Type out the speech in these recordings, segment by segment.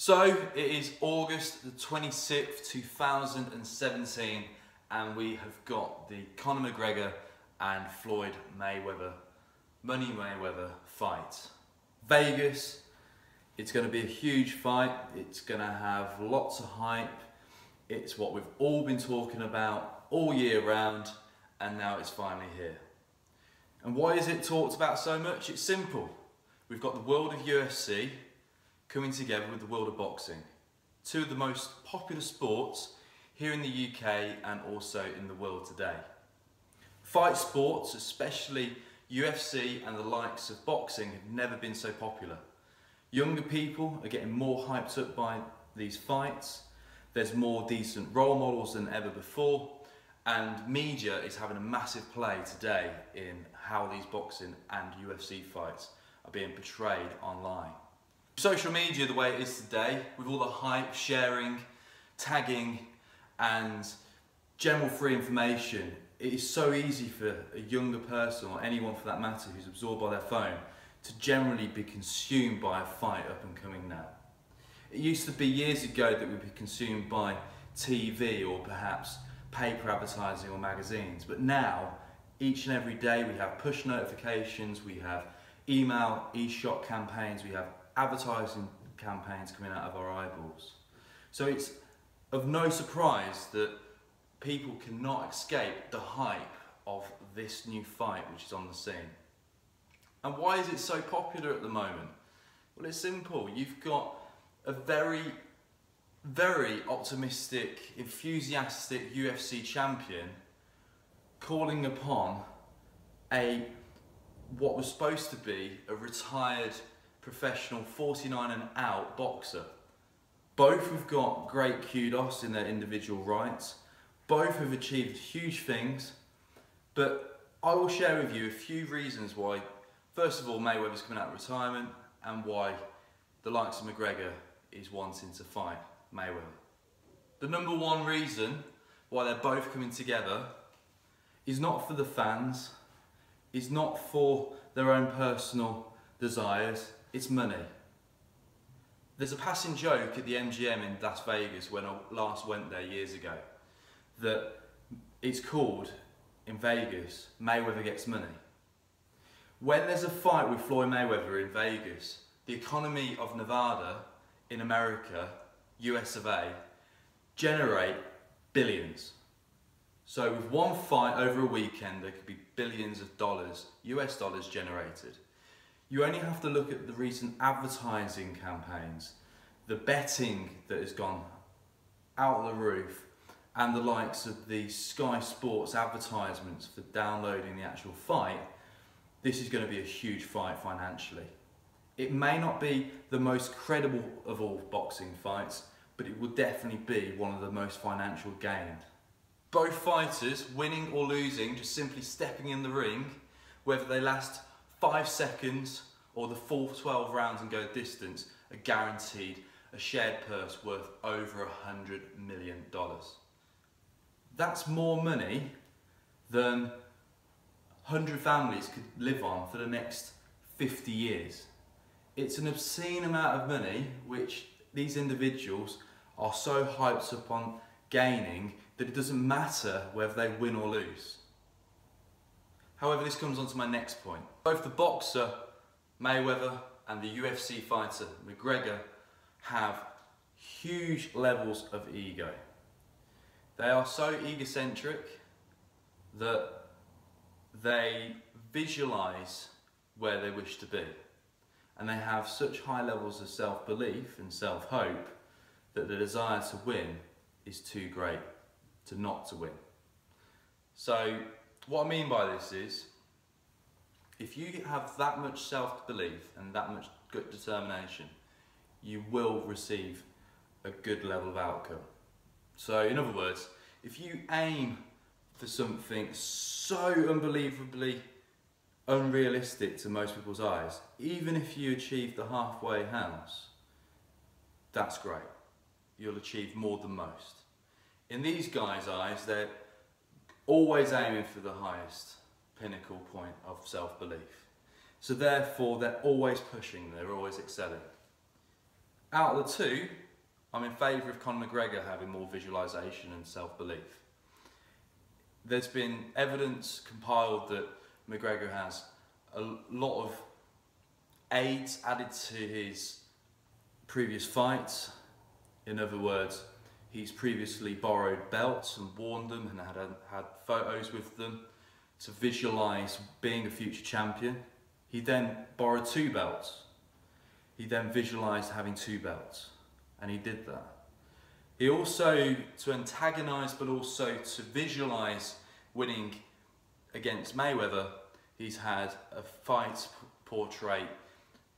So it is August the 26th, 2017, and we have got the Conor McGregor and Floyd Mayweather, Money Mayweather fight. Vegas, it's going to be a huge fight. It's going to have lots of hype. It's what we've all been talking about all year round, and now it's finally here. And why is it talked about so much? It's simple. We've got the world of UFC coming together with the world of boxing. Two of the most popular sports here in the UK and also in the world today. Fight sports, especially UFC and the likes of boxing, have never been so popular. Younger people are getting more hyped up by these fights. There's more decent role models than ever before, and media is having a massive play today in how these boxing and UFC fights are being portrayed online. Social media, the way it is today, with all the hype, sharing, tagging and general free information, it is so easy for a younger person, or anyone for that matter, who's absorbed by their phone, to generally be consumed by a fight up and coming now. It used to be years ago that we'd be consumed by TV or perhaps paper advertising or magazines, but now each and every day we have push notifications, we have email, e-shop campaigns, we have advertising campaigns coming out of our eyeballs. So it's of no surprise that people cannot escape the hype of this new fight which is on the scene. And why is it so popular at the moment? Well, it's simple. You've got a very optimistic, enthusiastic UFC champion calling upon what was supposed to be a retired professional 49 and out boxer. Both have got great kudos in their individual rights. Both have achieved huge things, but I will share with you a few reasons why, first of all, Mayweather's coming out of retirement and why the likes of McGregor is wanting to fight Mayweather. The number one reason why they're both coming together is not for the fans, is not for their own personal desires, it's money. There's a passing joke at the MGM in Las Vegas when I last went there years ago that it's called, in Vegas, Mayweather gets money. When there's a fight with Floyd Mayweather in Vegas, the economy of Nevada in America, US of A, generate billions. So with one fight over a weekend, there could be billions of dollars, US dollars generated. You only have to look at the recent advertising campaigns, the betting that has gone out of the roof, and the likes of the Sky Sports advertisements for downloading the actual fight. This is going to be a huge fight financially. It may not be the most credible of all boxing fights, but it will definitely be one of the most financial gained. Both fighters, winning or losing, just simply stepping in the ring, whether they last 5 seconds or the full 12 rounds and go distance, are guaranteed a shared purse worth over $100 million. That's more money than 100 families could live on for the next 50 years. It's an obscene amount of money which these individuals are so hyped up on gaining that it doesn't matter whether they win or lose. However, this comes on to my next point. Both the boxer, Mayweather, and the UFC fighter, McGregor, have huge levels of ego. They are so egocentric that they visualize where they wish to be. And they have such high levels of self-belief and self-hope that the desire to win is too great to not to win. So what I mean by this is, if you have that much self-belief and that much good determination, you will receive a good level of outcome. So in other words, if you aim for something so unbelievably unrealistic to most people's eyes, even if you achieve the halfway house, that's great. You'll achieve more than most. In these guys' eyes, they're always aiming for the highest pinnacle point of self-belief. So therefore, they're always pushing, they're always excelling. Out of the two, I'm in favour of Conor McGregor having more visualisation and self-belief. There's been evidence compiled that McGregor has a lot of aids added to his previous fights. In other words, he's previously borrowed belts and worn them and had photos with them to visualise being a future champion. He then borrowed 2 belts. He then visualised having 2 belts, and he did that. He also, to antagonise but also to visualise winning against Mayweather, he's had a fight portrait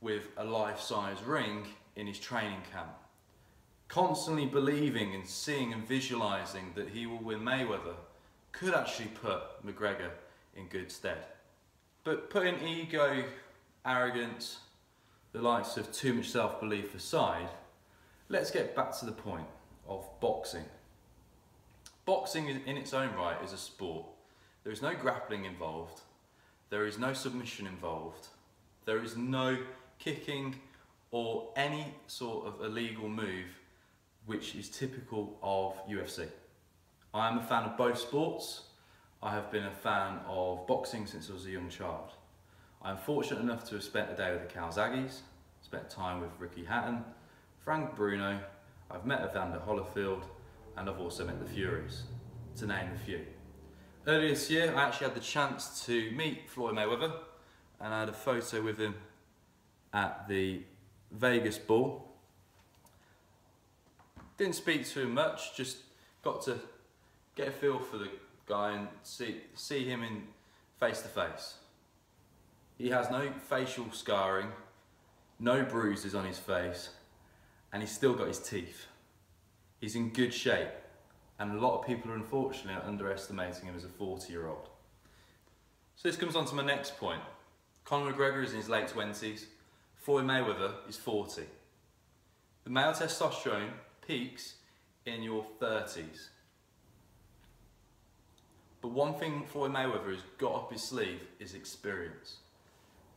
with a life-size ring in his training camp. Constantly believing and seeing and visualising that he will win Mayweather could actually put McGregor in good stead. But putting ego, arrogance, the likes of too much self-belief aside, let's get back to the point of boxing. Boxing in its own right is a sport. There is no grappling involved. There is no submission involved. There is no kicking or any sort of illegal move which is typical of UFC. I am a fan of both sports. I have been a fan of boxing since I was a young child. I'm fortunate enough to have spent a day with the Calzaghes, spent time with Ricky Hatton, Frank Bruno, I've met Evander Holyfield, and I've also met the Furies, to name a few. Earlier this year, I actually had the chance to meet Floyd Mayweather, and I had a photo with him at the Vegas Ball. Didn't speak to him much, just got to get a feel for the guy and see him in face to face. He has no facial scarring, no bruises on his face, and he's still got his teeth. He's in good shape, and a lot of people are unfortunately underestimating him as a 40-year-old. So this comes on to my next point. Conor McGregor is in his late 20s, Floyd Mayweather is 40. The male testosterone peaks in your 30s. But one thing Floyd Mayweather has got up his sleeve is experience.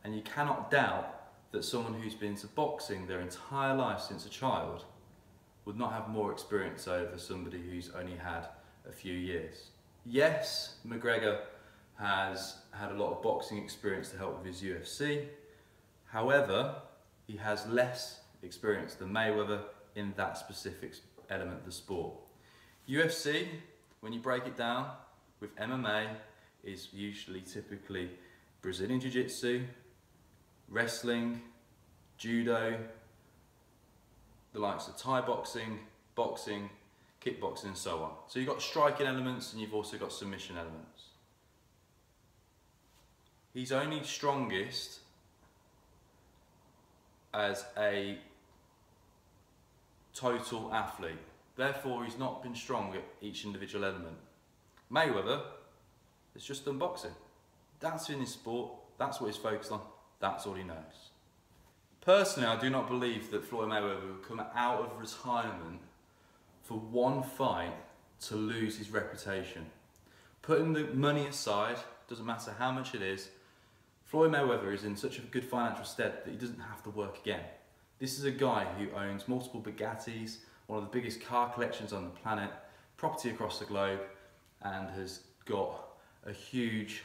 And you cannot doubt that someone who's been into boxing their entire life since a child would not have more experience over somebody who's only had a few years. Yes, McGregor has had a lot of boxing experience to help with his UFC. However, he has less experience than Mayweather in that specific element of the sport. UFC, when you break it down, with MMA, is usually typically Brazilian Jiu-Jitsu, wrestling, judo, the likes of Thai boxing, boxing, kickboxing and so on. So you've got striking elements and you've also got submission elements. He's only strongest as a total athlete. Therefore, he's not been strong at each individual element. Mayweather has just done boxing. That's in his sport, that's what he's focused on, that's all he knows. Personally, I do not believe that Floyd Mayweather will come out of retirement for one fight to lose his reputation. Putting the money aside, doesn't matter how much it is, Floyd Mayweather is in such a good financial stead that he doesn't have to work again. This is a guy who owns multiple Bugattis, one of the biggest car collections on the planet, property across the globe, and has got a huge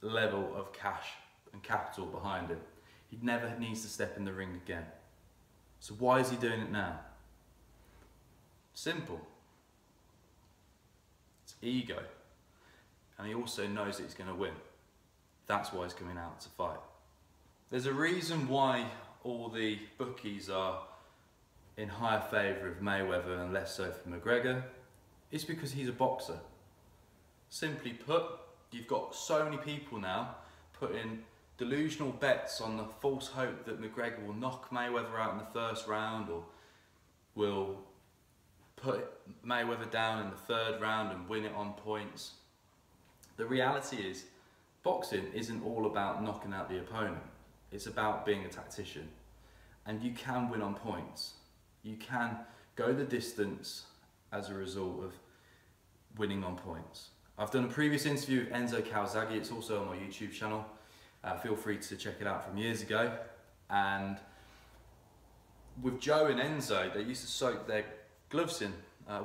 level of cash and capital behind him. He never needs to step in the ring again. So why is he doing it now? Simple. It's ego. And he also knows that he's going to win. That's why he's coming out to fight. There's a reason why all the bookies are in higher favour of Mayweather and less so for McGregor. It's because he's a boxer. Simply put, you've got so many people now putting delusional bets on the false hope that McGregor will knock Mayweather out in the first round or will put Mayweather down in the third round and win it on points. The reality is, boxing isn't all about knocking out the opponent. It's about being a tactician. And you can win on points. You can go the distance as a result of winning on points. I've done a previous interview with Enzo Calzaghe, it's also on my YouTube channel. Feel free to check it out from years ago. And with Joe and Enzo, they used to soak their gloves in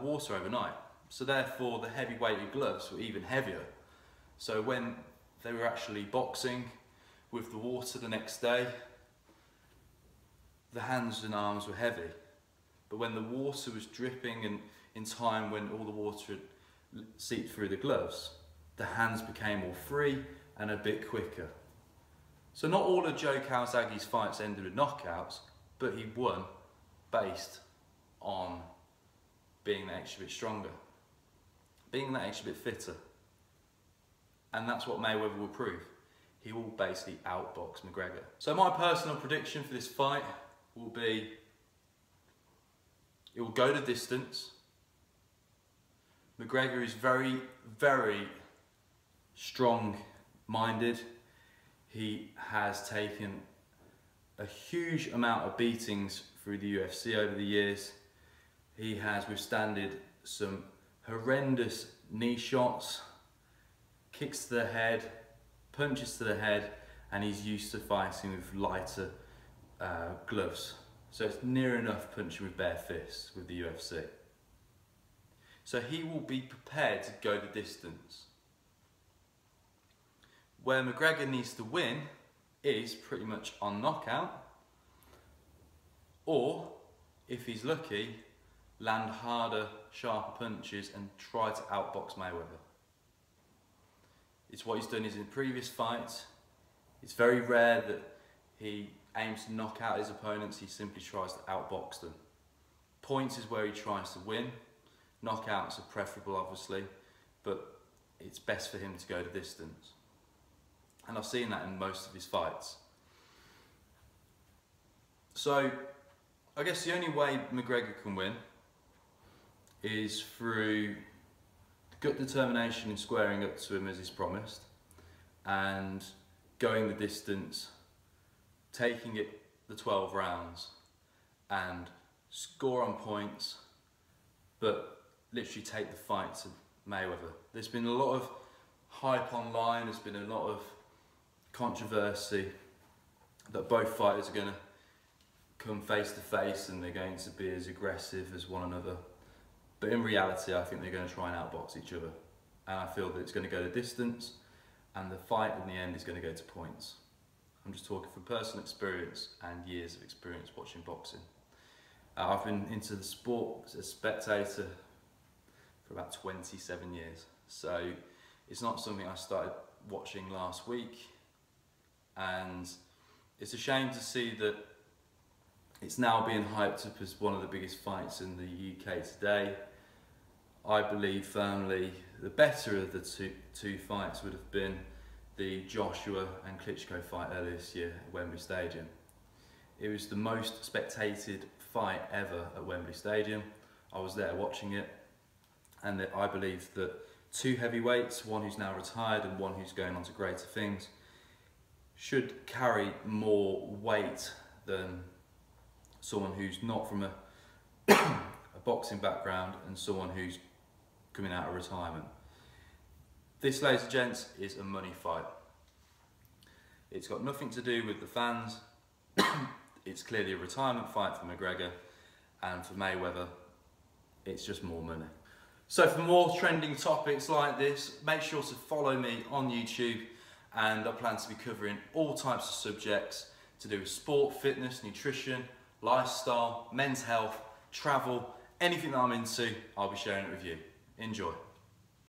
water overnight. So therefore the heavy-weighted gloves were even heavier. So when they were actually boxing with the water the next day, the hands and arms were heavy. But when the water was dripping and in time when all the water had seeped through the gloves, the hands became more free and a bit quicker. So not all of Joe Calzaghe's fights ended with knockouts, but he won based on being that extra bit stronger, being that extra bit fitter. And that's what Mayweather will prove. He will basically outbox McGregor. So my personal prediction for this fight will be, it will go the distance. McGregor is very, very strong-minded. He has taken a huge amount of beatings through the UFC over the years. He has withstanded some horrendous knee shots, kicks to the head, punches to the head, and he's used to fighting with lighter gloves. So it's near enough punching with bare fists with the UFC. So he will be prepared to go the distance. Where McGregor needs to win is pretty much on knockout, or if he's lucky, land harder, sharper punches and try to outbox Mayweather. It's what he's done in his previous fights. It's very rare that he aims to knock out his opponents, he simply tries to outbox them. Points is where he tries to win. Knockouts are preferable, obviously, but it's best for him to go the distance. And I've seen that in most of his fights. So, I guess the only way McGregor can win is through gut determination in squaring up to him as he's promised, and going the distance, taking it the 12 rounds, and score on points, but literally take the fight to Mayweather. There's been a lot of hype online, there's been a lot of controversy that both fighters are going to come face to face and they're going to be as aggressive as one another. But in reality, I think they're going to try and outbox each other. And I feel that it's going to go the distance, and the fight in the end is going to go to points. I'm just talking from personal experience and years of experience watching boxing. I've been into the sport as a spectator for about 27 years. So it's not something I started watching last week. And it's a shame to see that it's now being hyped up as one of the biggest fights in the UK today. I believe firmly the better of the two fights would have been the Joshua and Klitschko fight earlier this year at Wembley Stadium. It was the most spectated fight ever at Wembley Stadium. I was there watching it, and I believe that two heavyweights, one who's now retired and one who's going on to greater things, should carry more weight than someone who's not from a boxing background and someone who's coming out of retirement. This, ladies and gents, is a money fight. It's got nothing to do with the fans. It's clearly a retirement fight for McGregor, and for Mayweather, it's just more money. So for more trending topics like this, make sure to follow me on YouTube, and I plan to be covering all types of subjects to do with sport, fitness, nutrition, lifestyle, men's health, travel, anything that I'm into, I'll be sharing it with you. Enjoy.